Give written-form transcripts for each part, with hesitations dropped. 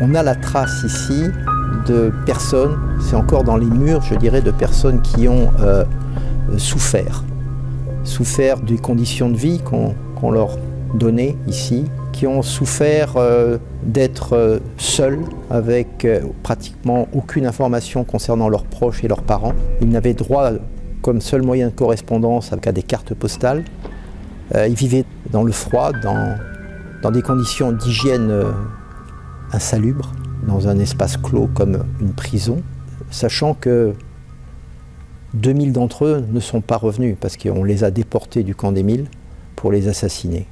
On a la trace ici de personnes, c'est encore dans les murs, je dirais, de personnes qui ont souffert des conditions de vie qu'on leur donnait ici, qui ont souffert d'être seuls avec pratiquement aucune information concernant leurs proches et leurs parents. Ils n'avaient droit comme seul moyen de correspondance qu'à des cartes postales. Ils vivaient dans le froid, dans des conditions d'hygiène insalubres, dans un espace clos comme une prison, sachant que 2000 d'entre eux ne sont pas revenus parce qu'on les a déportés du camp des Milles pour les assassiner.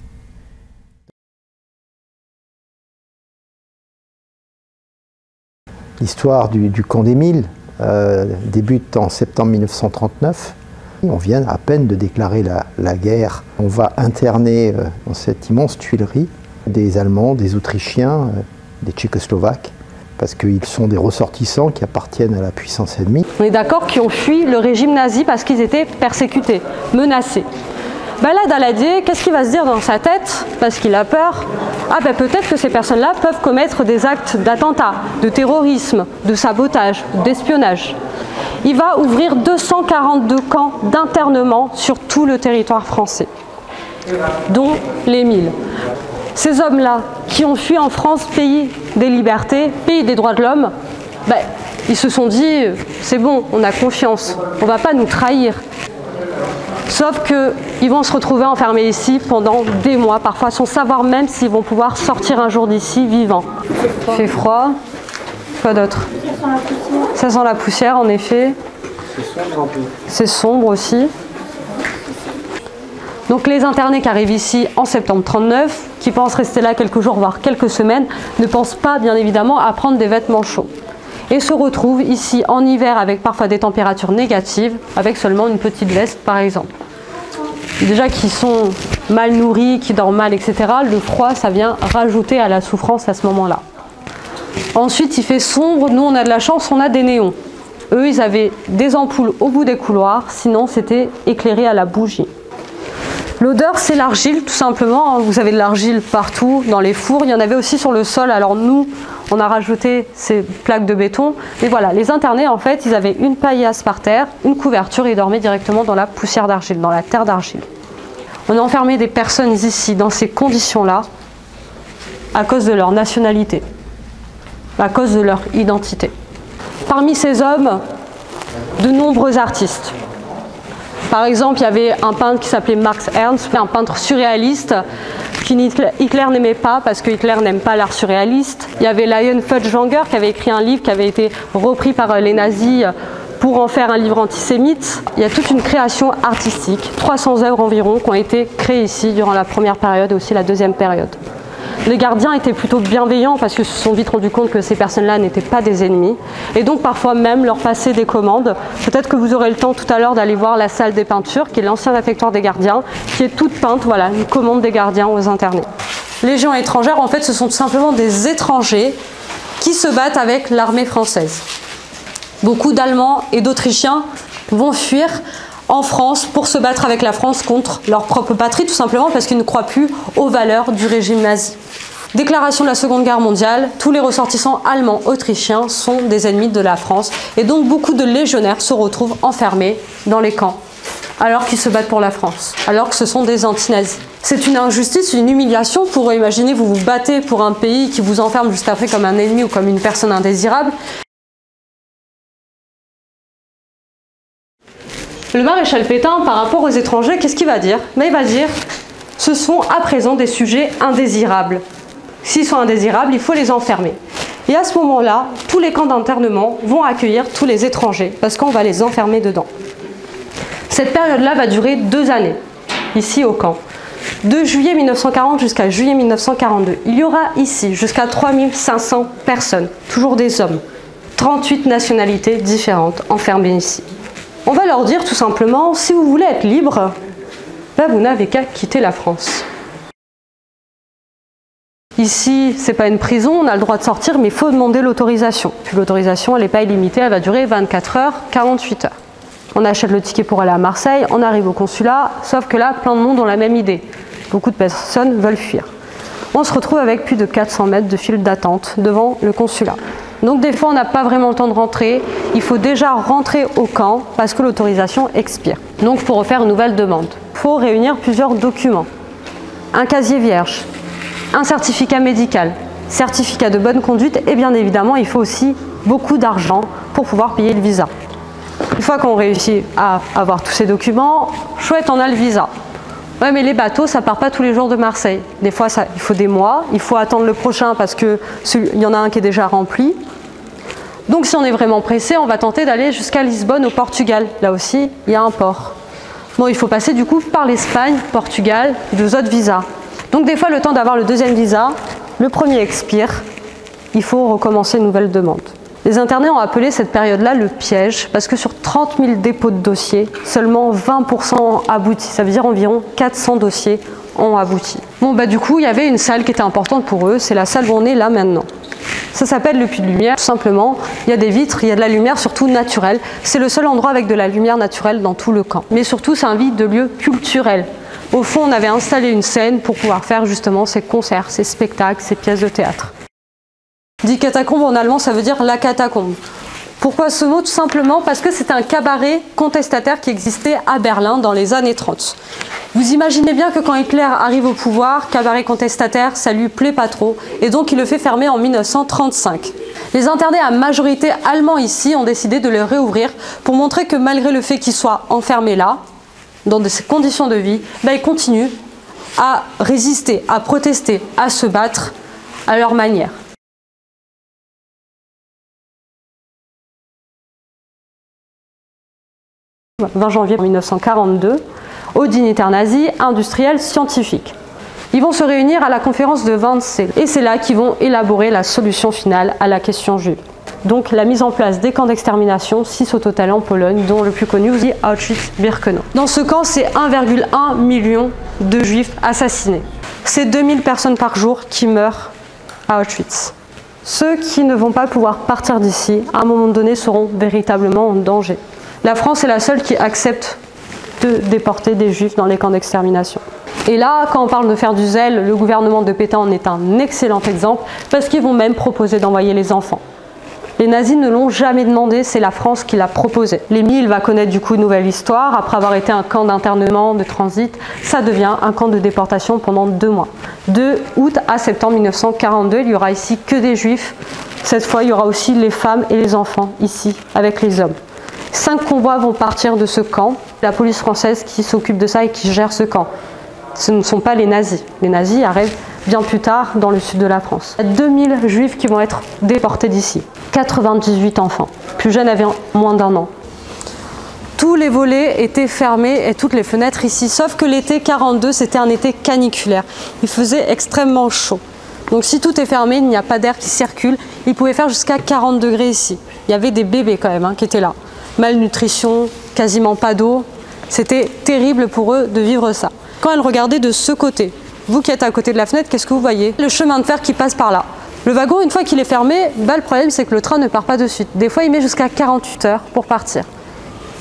L'histoire du camp des Milles débute en septembre 1939. On vient à peine de déclarer la guerre. On va interner dans cette immense tuilerie des Allemands, des Autrichiens, des Tchécoslovaques, parce qu'ils sont des ressortissants qui appartiennent à la puissance ennemie. On est d'accord qu'ils ont fui le régime nazi parce qu'ils étaient persécutés, menacés. Ben là, Daladier, qu'est-ce qu'il va se dire dans sa tête? Parce qu'il a peur. Ah ben peut-être que ces personnes-là peuvent commettre des actes d'attentat, de terrorisme, de sabotage, d'espionnage. Il va ouvrir 242 camps d'internement sur tout le territoire français, dont les Milles. Ces hommes-là, qui ont fui en France, pays des libertés, pays des droits de l'homme, ben, ils se sont dit, c'est bon, on a confiance, on ne va pas nous trahir. Sauf qu'ils vont se retrouver enfermés ici pendant des mois, parfois sans savoir même s'ils vont pouvoir sortir un jour d'ici vivants. Il fait froid. Quoi d'autre? Ça sent la poussière, en effet. C'est sombre aussi. Donc les internés qui arrivent ici en septembre 1939, qui pensent rester là quelques jours, voire quelques semaines, ne pensent pas bien évidemment à prendre des vêtements chauds. Et se retrouvent ici en hiver avec parfois des températures négatives, avec seulement une petite veste par exemple. Déjà qu'ils sont mal nourris, qui dorment mal, etc., le froid, ça vient rajouter à la souffrance à ce moment-là. Ensuite, il fait sombre, nous on a de la chance, on a des néons. Eux, ils avaient des ampoules au bout des couloirs, sinon c'était éclairé à la bougie. L'odeur, c'est l'argile, tout simplement. Vous avez de l'argile partout, dans les fours. Il y en avait aussi sur le sol. Alors nous, on a rajouté ces plaques de béton. Mais voilà, les internés, en fait, ils avaient une paillasse par terre, une couverture et ils dormaient directement dans la poussière d'argile, dans la terre d'argile. On a enfermé des personnes ici, dans ces conditions-là, à cause de leur nationalité, à cause de leur identité. Parmi ces hommes, de nombreux artistes. Par exemple, il y avait un peintre qui s'appelait Max Ernst, un peintre surréaliste qu'Hitler n'aimait pas parce que Hitler n'aime pas l'art surréaliste. Il y avait Lion Feuchtwanger qui avait écrit un livre qui avait été repris par les nazis pour en faire un livre antisémite. Il y a toute une création artistique, 300 œuvres environ qui ont été créées ici durant la première période et aussi la deuxième période. Les gardiens étaient plutôt bienveillants parce qu'ils se sont vite rendus compte que ces personnes-là n'étaient pas des ennemis. Et donc parfois même leur passer des commandes. Peut-être que vous aurez le temps tout à l'heure d'aller voir la salle des peintures, qui est l'ancien réfectoire des gardiens, qui est toute peinte, voilà, une commande des gardiens aux internés. Légion étrangère, en fait, ce sont tout simplement des étrangers qui se battent avec l'armée française. Beaucoup d'Allemands et d'Autrichiens vont fuir en France pour se battre avec la France contre leur propre patrie, tout simplement parce qu'ils ne croient plus aux valeurs du régime nazi. Déclaration de la Seconde Guerre mondiale, tous les ressortissants allemands, autrichiens sont des ennemis de la France et donc beaucoup de légionnaires se retrouvent enfermés dans les camps alors qu'ils se battent pour la France, alors que ce sont des anti-nazis. C'est une injustice, une humiliation pour imaginer vous vous battez pour un pays qui vous enferme juste après comme un ennemi ou comme une personne indésirable. Le maréchal Pétain, par rapport aux étrangers, qu'est-ce qu'il va dire? Mais il va dire, ce sont à présent des sujets indésirables. S'ils sont indésirables, il faut les enfermer. Et à ce moment-là, tous les camps d'internement vont accueillir tous les étrangers, parce qu'on va les enfermer dedans. Cette période-là va durer 2 années, ici au camp. De juillet 1940 jusqu'à juillet 1942. Il y aura ici jusqu'à 3500 personnes, toujours des hommes, 38 nationalités différentes enfermées ici. On va leur dire tout simplement, si vous voulez être libre, ben vous n'avez qu'à quitter la France. Ici, ce n'est pas une prison, on a le droit de sortir, mais il faut demander l'autorisation. Puis l'autorisation, elle n'est pas illimitée, elle va durer 24 heures, 48 heures. On achète le ticket pour aller à Marseille, on arrive au consulat, sauf que là, plein de monde ont la même idée. Beaucoup de personnes veulent fuir. on se retrouve avec plus de 400 mètres de file d'attente devant le consulat. Donc des fois on n'a pas vraiment le temps de rentrer, il faut déjà rentrer au camp parce que l'autorisation expire. Donc pour refaire une nouvelle demande, il faut réunir plusieurs documents. Un casier vierge, un certificat médical, certificat de bonne conduite et bien évidemment il faut aussi beaucoup d'argent pour pouvoir payer le visa. Une fois qu'on réussit à avoir tous ces documents, chouette, on a le visa. Ouais, mais les bateaux, ça part pas tous les jours de Marseille. Des fois, il faut des mois, il faut attendre le prochain parce qu'il y en a un qui est déjà rempli. Donc si on est vraiment pressé, on va tenter d'aller jusqu'à Lisbonne au Portugal. Là aussi, il y a un port. Bon, il faut passer du coup par l'Espagne, Portugal, deux autres visas. Donc des fois, le temps d'avoir le deuxième visa, le premier expire, il faut recommencer une nouvelle demande. Les internés ont appelé cette période-là le piège parce que sur 30 000 dépôts de dossiers, seulement 20% ont abouti. Ça veut dire environ 400 dossiers ont abouti. Bon, bah du coup, il y avait une salle qui était importante pour eux, c'est la salle où on est là maintenant. Ça s'appelle le puits de lumière, tout simplement. Il y a des vitres, il y a de la lumière, surtout naturelle. C'est le seul endroit avec de la lumière naturelle dans tout le camp. Mais surtout, c'est un vide de lieu culturel. Au fond, on avait installé une scène pour pouvoir faire justement ces concerts, ces spectacles, ces pièces de théâtre. Dit catacombe en allemand, ça veut dire la catacombe. Pourquoi ce mot? Tout simplement parce que c'est un cabaret contestataire qui existait à Berlin dans les années 30. Vous imaginez bien que quand Hitler arrive au pouvoir, cabaret contestataire, ça lui plaît pas trop, et donc il le fait fermer en 1935. Les internés à majorité allemand ici ont décidé de le réouvrir pour montrer que malgré le fait qu'ils soient enfermés là, dans ces conditions de vie, ils continuent à résister, à protester, à se battre à leur manière. 20 janvier 1942, aux dignitaires nazis, industriels, scientifiques. Ils vont se réunir à la conférence de Wannsee et c'est là qu'ils vont élaborer la solution finale à la question juive. Donc la mise en place des camps d'extermination, 6 au total en Pologne, dont le plus connu aussi Auschwitz-Birkenau. Dans ce camp, c'est 1,1 million de juifs assassinés. C'est 2000 personnes par jour qui meurent à Auschwitz. Ceux qui ne vont pas pouvoir partir d'ici, à un moment donné, seront véritablement en danger. La France est la seule qui accepte de déporter des juifs dans les camps d'extermination. Et là, quand on parle de faire du zèle, le gouvernement de Pétain en est un excellent exemple parce qu'ils vont même proposer d'envoyer les enfants. Les nazis ne l'ont jamais demandé, c'est la France qui l'a proposé. L'Émile va connaître du coup une nouvelle histoire. Après avoir été un camp d'internement, de transit, ça devient un camp de déportation pendant 2 mois. De août à septembre 1942, il n'y aura ici que des juifs. Cette fois, il y aura aussi les femmes et les enfants ici, avec les hommes. 5 convois vont partir de ce camp. La police française qui s'occupe de ça et qui gère ce camp. Ce ne sont pas les nazis. Les nazis arrivent bien plus tard dans le sud de la France. Il y a 2000 juifs qui vont être déportés d'ici. 98 enfants. Plus jeunes avaient moins d'1 an. Tous les volets étaient fermés et toutes les fenêtres ici. Sauf que l'été 42, c'était un été caniculaire. Il faisait extrêmement chaud. Donc si tout est fermé, il n'y a pas d'air qui circule. Il pouvait faire jusqu'à 40 degrés ici. Il y avait des bébés quand même qui étaient là. Malnutrition, quasiment pas d'eau. C'était terrible pour eux de vivre ça. Quand elle regardait de ce côté, vous qui êtes à côté de la fenêtre, qu'est-ce que vous voyez? Le chemin de fer qui passe par là. Le wagon, une fois qu'il est fermé, le problème c'est que le train ne part pas de suite. Des fois, il met jusqu'à 48 heures pour partir.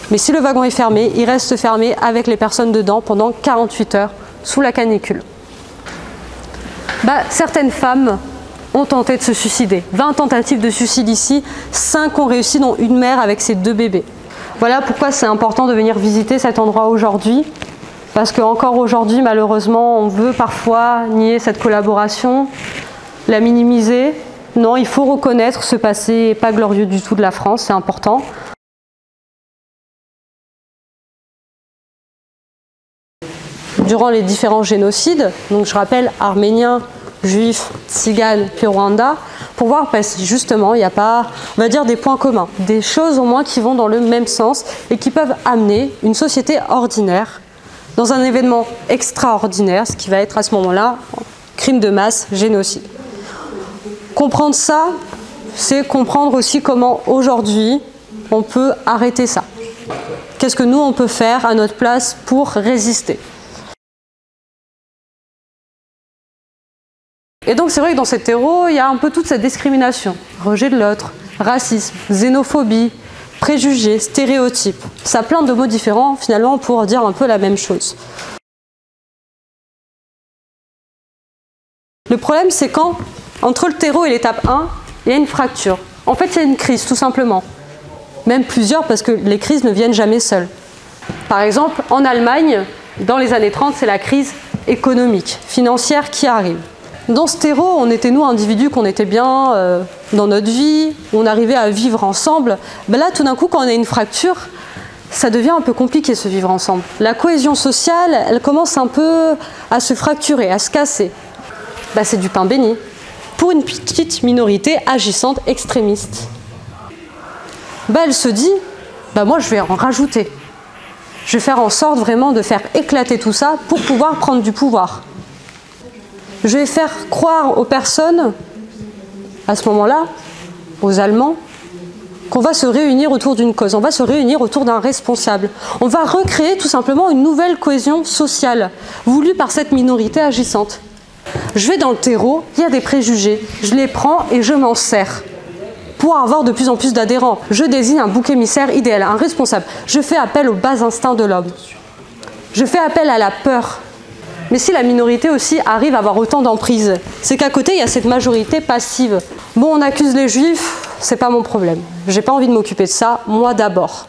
Mais si le wagon est fermé, il reste fermé avec les personnes dedans pendant 48 heures sous la canicule. Certaines femmes ont tenté de se suicider. 20 tentatives de suicide ici, 5 ont réussi, dont une mère avec ses 2 bébés. Voilà pourquoi c'est important de venir visiter cet endroit aujourd'hui. Parce qu'encore aujourd'hui, malheureusement, on veut parfois nier cette collaboration, la minimiser. Non, il faut reconnaître ce passé pas glorieux du tout de la France, c'est important. Durant les différents génocides, donc je rappelle arméniens, juifs, tziganes, puis Rwanda, pour voir si justement il n'y a pas, on va dire, des points communs, des choses au moins qui vont dans le même sens et qui peuvent amener une société ordinaire dans un événement extraordinaire, ce qui va être à ce moment-là crime de masse, génocide. Comprendre ça, c'est comprendre aussi comment aujourd'hui on peut arrêter ça. Qu'est-ce que nous on peut faire à notre place pour résister? Et donc c'est vrai que dans cet héros, il y a un peu toute cette discrimination, rejet de l'autre, racisme, xénophobie, préjugés, stéréotypes. Ça a plein de mots différents finalement pour dire un peu la même chose. Le problème, c'est quand, entre le terreau et l'étape 1, il y a une fracture. En fait, il y a une crise, tout simplement. Même plusieurs, parce que les crises ne viennent jamais seules. Par exemple, en Allemagne, dans les années 30, c'est la crise économique, financière qui arrive. Dans ce terreau, on était nous, individus, qu'on était bien dans notre vie, on arrivait à vivre ensemble. Ben là, tout d'un coup, quand on a une fracture, ça devient un peu compliqué, ce vivre ensemble. La cohésion sociale, elle commence un peu à se fracturer, à se casser. Ben, c'est du pain béni pour une petite minorité agissante, extrémiste. Ben, elle se dit, ben, moi, je vais en rajouter. Je vais faire en sorte vraiment de faire éclater tout ça pour pouvoir prendre du pouvoir. Je vais faire croire aux personnes, à ce moment-là, aux Allemands, qu'on va se réunir autour d'une cause, on va se réunir autour d'un responsable. On va recréer tout simplement une nouvelle cohésion sociale, voulue par cette minorité agissante. Je vais dans le terreau, il y a des préjugés, je les prends et je m'en sers. Pour avoir de plus en plus d'adhérents, je désigne un bouc émissaire idéal, un responsable. Je fais appel aux bas instincts de l'homme. Je fais appel à la peur. Mais si la minorité aussi arrive à avoir autant d'emprise, c'est qu'à côté, il y a cette majorité passive. Bon, on accuse les juifs, c'est pas mon problème. J'ai pas envie de m'occuper de ça, moi d'abord.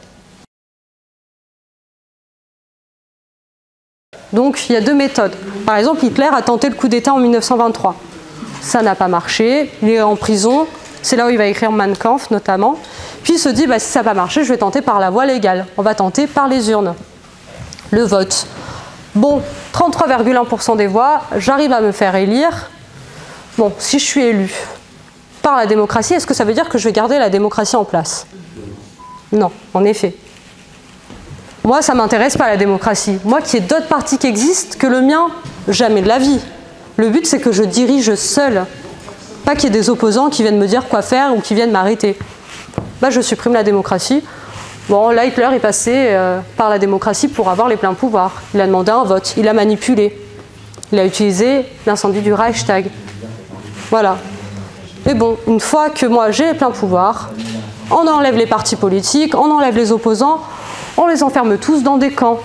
Donc, il y a deux méthodes. Par exemple, Hitler a tenté le coup d'État en 1923. Ça n'a pas marché, il est en prison. C'est là où il va écrire Mein Kampf, notamment. Puis il se dit, bah, si ça n'a pas marché, je vais tenter par la voie légale. On va tenter par les urnes. Le vote. Bon, 33,1% des voix, j'arrive à me faire élire. Bon, si je suis élu par la démocratie, est-ce que ça veut dire que je vais garder la démocratie en place? Non, en effet. Moi, ça ne m'intéresse pas la démocratie. Moi, qu'il y ait d'autres partis qui existent que le mien, jamais de la vie. Le but, c'est que je dirige seul. Pas qu'il y ait des opposants qui viennent me dire quoi faire ou qui viennent m'arrêter. Bah, je supprime la démocratie. Bon, là, Hitler est passé par la démocratie pour avoir les pleins pouvoirs. Il a demandé un vote, il a manipulé. Il a utilisé l'incendie du Reichstag. Voilà. Mais bon, une fois que moi j'ai les pleins pouvoirs, on enlève les partis politiques, on enlève les opposants, on les enferme tous dans des camps.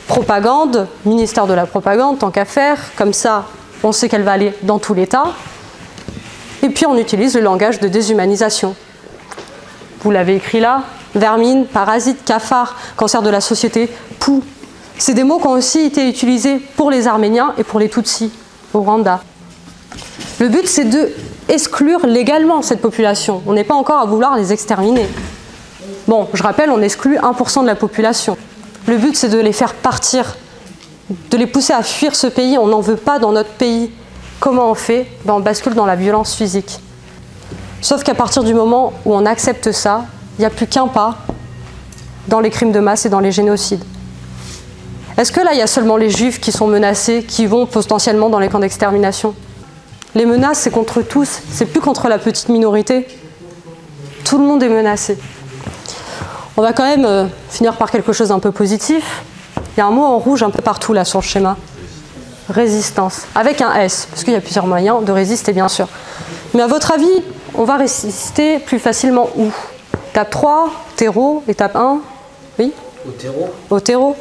Propagande, ministère de la propagande, tant qu'à faire, comme ça, on sait qu'elle va aller dans tout l'État. Et puis on utilise le langage de déshumanisation. Vous l'avez écrit là, vermine, parasite, cafard, cancer de la société, poux. C'est des mots qui ont aussi été utilisés pour les Arméniens et pour les Tutsis au Rwanda. Le but, c'est d'exclure légalement cette population. On n'est pas encore à vouloir les exterminer. Bon, je rappelle, on exclut 1% de la population. Le but, c'est de les faire partir, de les pousser à fuir ce pays. On n'en veut pas dans notre pays. Comment on fait? Ben, on bascule dans la violence physique. Sauf qu'à partir du moment où on accepte ça, il n'y a plus qu'un pas dans les crimes de masse et dans les génocides. Est-ce que là, il y a seulement les juifs qui sont menacés, qui vont potentiellement dans les camps d'extermination? Les menaces, c'est contre tous, c'est plus contre la petite minorité. Tout le monde est menacé. On va quand même finir par quelque chose d'un peu positif. Il y a un mot en rouge un peu partout là sur le schéma. Résistance, avec un S, parce qu'il y a plusieurs moyens de résister, bien sûr. Mais à votre avis, on va résister plus facilement où? Étape 3, terreau, étape 1, oui? Au terreau. Au terreau.